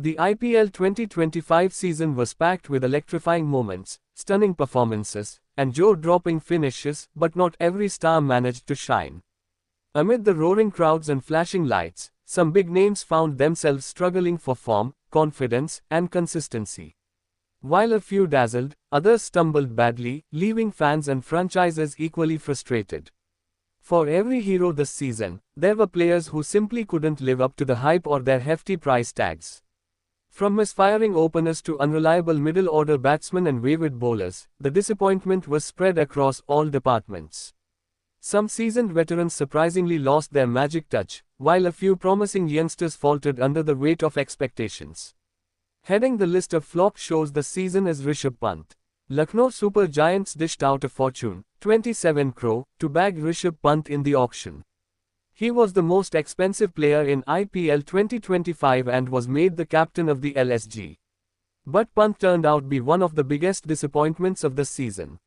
The IPL 2025 season was packed with electrifying moments, stunning performances, and jaw-dropping finishes, but not every star managed to shine. Amid the roaring crowds and flashing lights, some big names found themselves struggling for form, confidence, and consistency. While a few dazzled, others stumbled badly, leaving fans and franchises equally frustrated. For every hero this season, there were players who simply couldn't live up to the hype or their hefty price tags. From misfiring openers to unreliable middle-order batsmen and wayward bowlers, the disappointment was spread across all departments. Some seasoned veterans surprisingly lost their magic touch, while a few promising youngsters faltered under the weight of expectations. Heading the list of flop shows this season is Rishabh Pant. Lucknow Super Giants dished out a fortune, 27 crore, to bag Rishabh Pant in the auction. He was the most expensive player in IPL 2025 and was made the captain of the LSG. But Pant turned out to be one of the biggest disappointments of the season.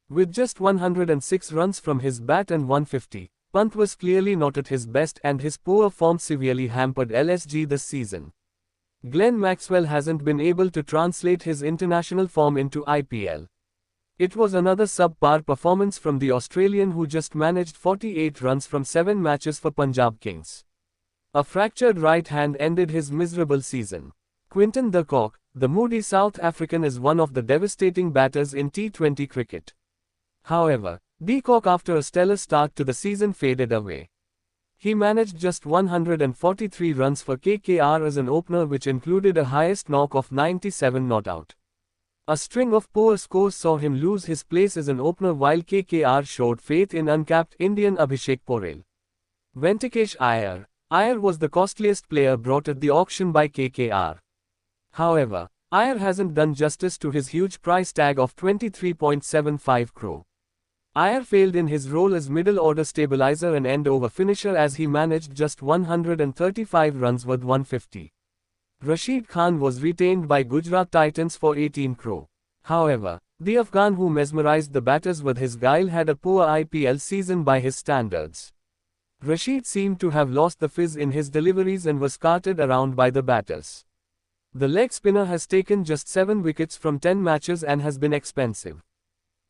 With just 106 runs from his bat and 150, Pant was clearly not at his best and his poor form severely hampered LSG this season. Glenn Maxwell hasn't been able to translate his international form into IPL. It was another subpar performance from the Australian who just managed 48 runs from 7 matches for Punjab Kings. A fractured right hand ended his miserable season. Quinton de Kock, the moody South African, is one of the devastating batters in T20 cricket. However, de Kock, after a stellar start to the season, faded away. He managed just 143 runs for KKR as an opener, which included a highest knock of 97 not out. A string of poor scores saw him lose his place as an opener while KKR showed faith in uncapped Indian Abhishek Porel. Venkatesh Iyer. Iyer was the costliest player brought at the auction by KKR. However, Iyer hasn't done justice to his huge price tag of 23.75 crore. Iyer failed in his role as middle-order stabilizer and end-over finisher as he managed just 135 runs with 150. Rashid Khan was retained by Gujarat Titans for 18 crore. However, the Afghan who mesmerized the batters with his guile had a poor IPL season by his standards. Rashid seemed to have lost the fizz in his deliveries and was carted around by the batters. The leg spinner has taken just 7 wickets from 10 matches and has been expensive.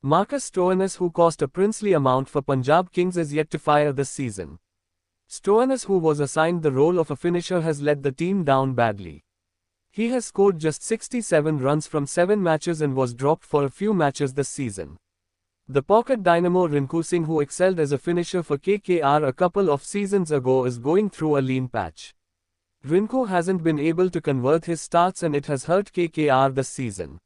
Marcus Stoinis, who cost a princely amount for Punjab Kings, is yet to fire this season. Stoinis, who was assigned the role of a finisher, has let the team down badly. He has scored just 67 runs from 7 matches and was dropped for a few matches this season. The pocket dynamo Rinku Singh, who excelled as a finisher for KKR a couple of seasons ago, is going through a lean patch. Rinku hasn't been able to convert his starts and it has hurt KKR this season.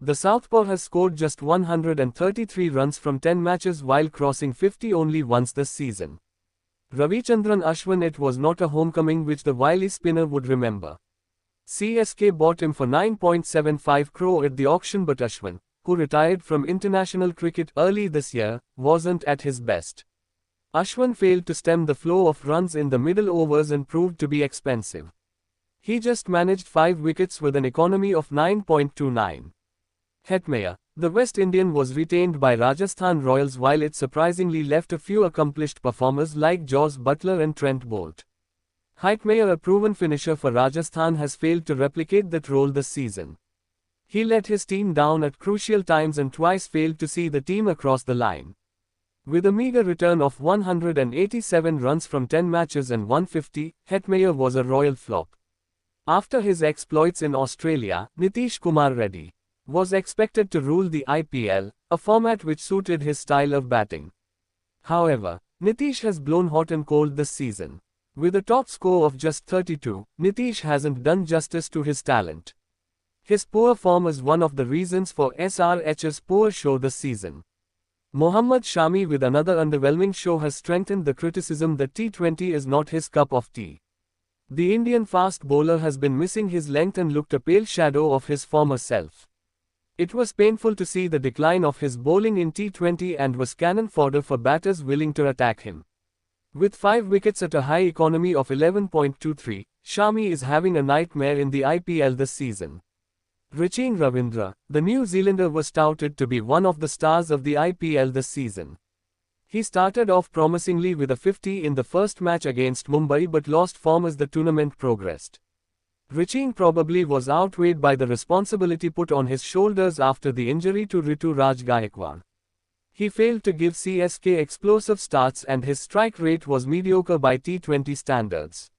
The southpaw has scored just 133 runs from 10 matches while crossing 50 only once this season. Ravichandran Ashwin, it was not a homecoming which the wily spinner would remember. CSK bought him for 9.75 crore at the auction, but Ashwin, who retired from international cricket early this year, wasn't at his best. Ashwin failed to stem the flow of runs in the middle overs and proved to be expensive. He just managed 5 wickets with an economy of 9.29. Hetmeyer, the West Indian, was retained by Rajasthan Royals while it surprisingly left a few accomplished performers like Jos Buttler and Trent Boult. Hetmeyer, a proven finisher for Rajasthan, has failed to replicate that role this season. He let his team down at crucial times and twice failed to see the team across the line. With a meager return of 187 runs from 10 matches and 150, Hetmeyer was a royal flop. After his exploits in Australia, Nitish Kumar Reddy was expected to rule the IPL, a format which suited his style of batting. However, Nitish has blown hot and cold this season. With a top score of just 32, Nitish hasn't done justice to his talent. His poor form is one of the reasons for SRH's poor show this season. Mohammad Shami, with another underwhelming show, has strengthened the criticism that T20 is not his cup of tea. The Indian fast bowler has been missing his length and looked a pale shadow of his former self. It was painful to see the decline of his bowling in T20 and was cannon fodder for batters willing to attack him. With 5 wickets at a high economy of 11.23, Shami is having a nightmare in the IPL this season. Richie Ravindra, the New Zealander, was touted to be one of the stars of the IPL this season. He started off promisingly with a 50 in the first match against Mumbai but lost form as the tournament progressed. Reaching probably was outweighed by the responsibility put on his shoulders after the injury to Rituraj Gaikwad. He failed to give CSK explosive starts and his strike rate was mediocre by T20 standards.